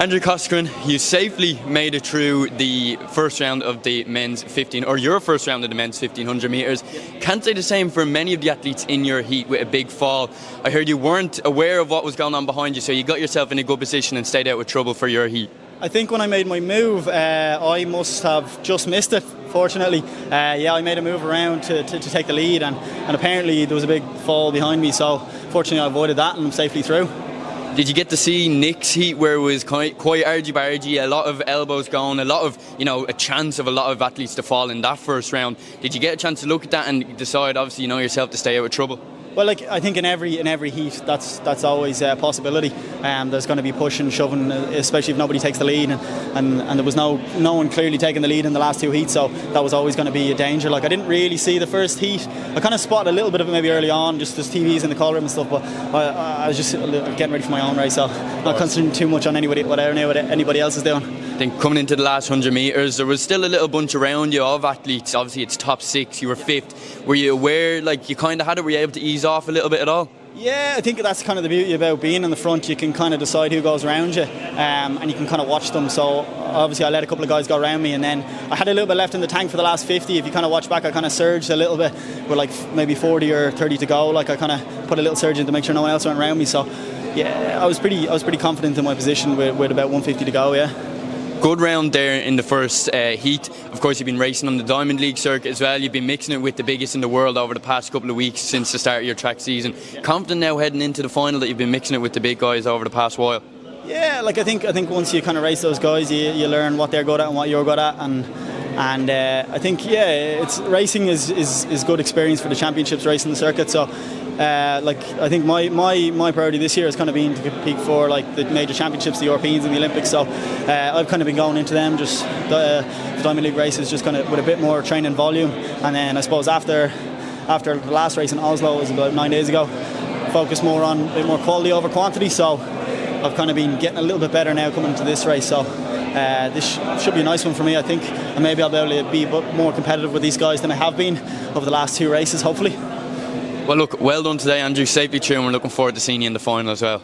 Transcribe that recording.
Andrew Coscoran, you safely made it through the first round of the men's 15, or your first round of the men's 1500 metres. Can't say the same for many of the athletes in your heat with a big fall. I heard you weren't aware of what was going on behind you, so you got yourself in a good position and stayed out with trouble for your heat. I think when I made my move, I must have just missed it, fortunately. I made a move around to take the lead, and apparently there was a big fall behind me, so fortunately I avoided that and I'm safely through. Did you get to see Nick's heat where it was quite argy-bargy, a lot of elbows going, a lot of, a chance of a lot of athletes to fall in that first round? Did you get a chance to look at that and decide, obviously, yourself, to stay out of trouble? Well, I think in every heat, that's always a possibility. There's going to be push and shoving, especially if nobody takes the lead, and there was no one clearly taking the lead in the last two heats, so that was always going to be a danger. I didn't really see the first heat. I kind of spotted a little bit of it maybe early on, just as TVs in the call room and stuff, but I was just getting ready for my own race, so not concentrating too much on what anybody else is doing. I think coming into the last 100 metres, there was still a little bunch around you of athletes. Obviously, it's top six, you were fifth. Were you aware, you kind of had it, were you able to ease off a little bit at all? Yeah, I think that's kind of the beauty about being in the front. You can kind of decide who goes around you, and you can kind of watch them. So obviously I let a couple of guys go around me, and then I had a little bit left in the tank for the last 50. If you kind of watch back, I kind of surged a little bit with maybe 40 or 30 to go. I kind of put a little surge in to make sure no one else went around me. So yeah, I was pretty confident in my position with about 150 to go. Yeah. Good round there in the first heat. Of course, you've been racing on the Diamond League circuit as well. You've been mixing it with the biggest in the world over the past couple of weeks since the start of your track season. Yeah. Confident now heading into the final that you've been mixing it with the big guys over the past while? Yeah, I think once you kind of race those guys, you learn what they're good at and what you're good at, and I think it's racing is good experience for the championships racing the circuit. So I think my priority this year has kind of been to compete for the major championships, the Europeans and the Olympics. So I've kind of been going into them just the Diamond League races just kind of with a bit more training volume, and then I suppose after the last race in Oslo, it was about 9 days ago, focus more on a bit more quality over quantity. So I've kind of been getting a little bit better now coming into this race. So this should be a nice one for me, I think, and maybe I'll be able to be a bit more competitive with these guys than I have been over the last two races, hopefully. Well, look, well done today, Andrew. Safely through, and we're looking forward to seeing you in the final as well.